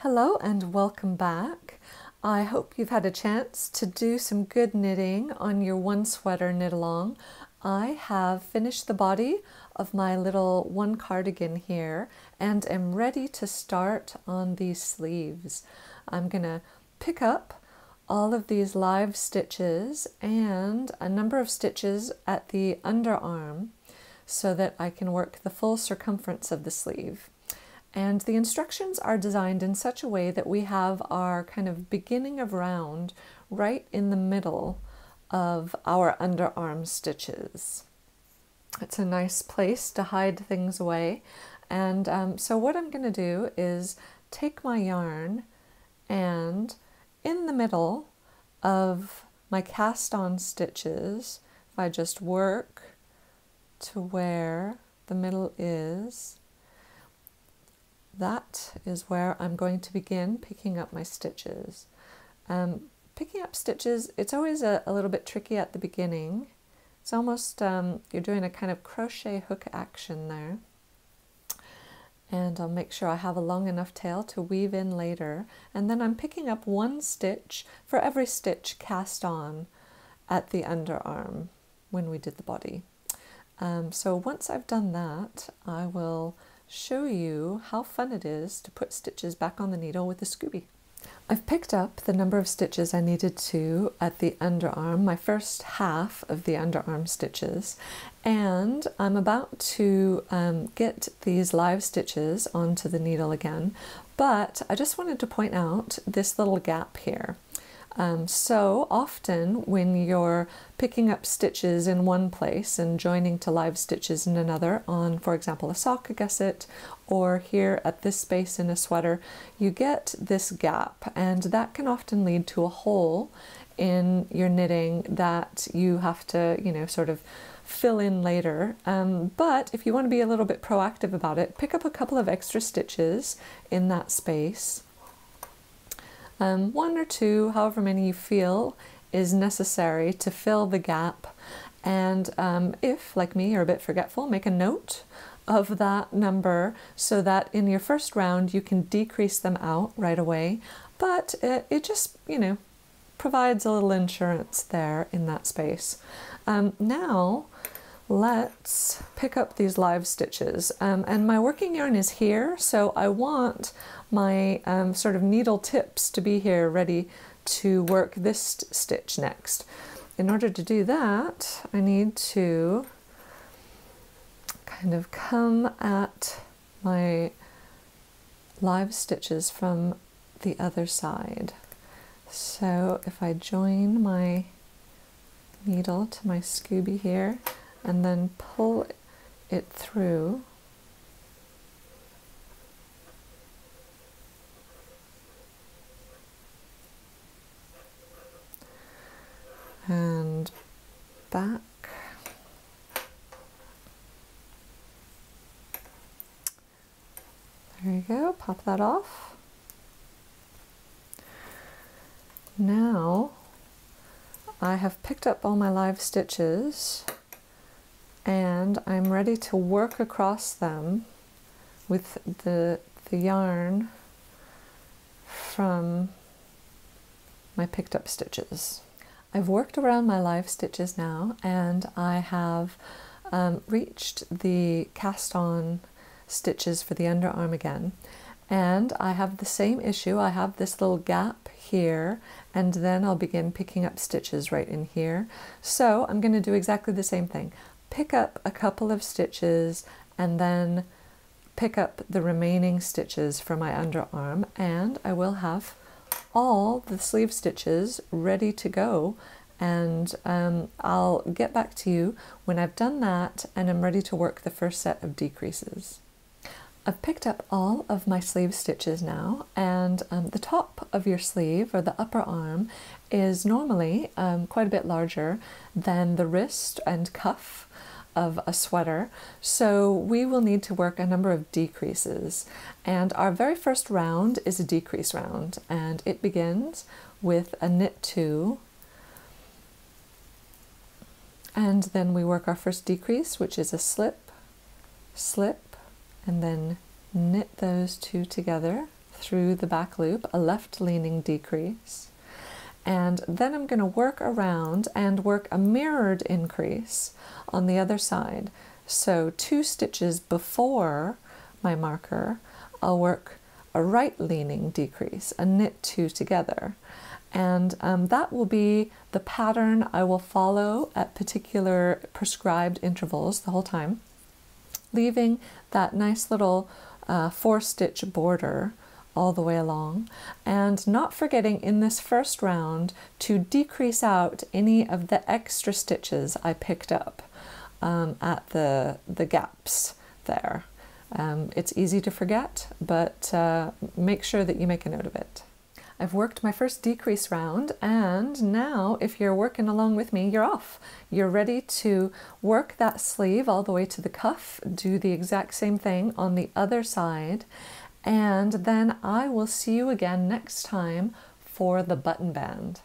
Hello and welcome back. I hope you've had a chance to do some good knitting on your one sweater knit along. I have finished the body of my little one cardigan here and am ready to start on these sleeves. I'm gonna pick up all of these live stitches and a number of stitches at the underarm so that I can work the full circumference of the sleeve. And the instructions are designed in such a way that we have our kind of beginning of round right in the middle of our underarm stitches. It's a nice place to hide things away. And so what I'm going to do is take my yarn and in the middle of my cast on stitches, if I just work to where the middle is, that is where I'm going to begin picking up my stitches. Picking up stitches, it's always a little bit tricky at the beginning. It's almost, you're doing a kind of crochet hook action there. And I'll make sure I have a long enough tail to weave in later. And then I'm picking up one stitch for every stitch cast on at the underarm when we did the body. So once I've done that, I will show you how fun it is to put stitches back on the needle with the Scooby. I've picked up the number of stitches I needed to at the underarm, my first half of the underarm stitches, and I'm about to get these live stitches onto the needle again, but I just wanted to point out this little gap here. So often when you're picking up stitches in one place and joining to live stitches in another on, for example, a sock, a gusset, or here at this space in a sweater, you get this gap, and that can often lead to a hole in your knitting that you have to, sort of fill in later. But if you want to be a little bit proactive about it, pick up a couple of extra stitches in that space. One or two, however many you feel is necessary to fill the gap. And if, like me, you're a bit forgetful, make a note of that number so that in your first round you can decrease them out right away. But it just, provides a little insurance there in that space. Now, let's pick up these live stitches. And my working yarn is here, so I want my sort of needle tips to be here ready to work this stitch next. In order to do that, I need to kind of come at my live stitches from the other side. So if I join my needle to my Scooby here and then pull it through, and back. There you go, pop that off. Now I have picked up all my live stitches and I'm ready to work across them with the yarn from my picked up stitches. I've worked around my live stitches now and I have reached the cast on stitches for the underarm again, and I have the same issue. I have this little gap here and then I'll begin picking up stitches right in here. So I'm going to do exactly the same thing. Pick up a couple of stitches and then pick up the remaining stitches for my underarm, and I will have all the sleeve stitches ready to go, and I'll get back to you when I've done that and I'm ready to work the first set of decreases. I've picked up all of my sleeve stitches now, and the top of your sleeve, or the upper arm, is normally quite a bit larger than the wrist and cuff of a sweater, so we will need to work a number of decreases. And our very first round is a decrease round, and it begins with a knit 2, and then we work our first decrease, which is a slip, slip, and then knit those two together through the back loop, a left leaning decrease. And then I'm going to work around and work a mirrored increase on the other side. So 2 stitches before my marker, I'll work a right leaning decrease, a knit 2 together. And that will be the pattern I will follow at particular prescribed intervals the whole time, leaving that nice little 4-stitch border all the way along, and not forgetting in this first round to decrease out any of the extra stitches I picked up at the gaps there. It's easy to forget, but make sure that you make a note of it. I've worked my first decrease round, and now if you're working along with me, you're off. You're ready to work that sleeve all the way to the cuff, do the exact same thing on the other side, and then I will see you again next time for the button band.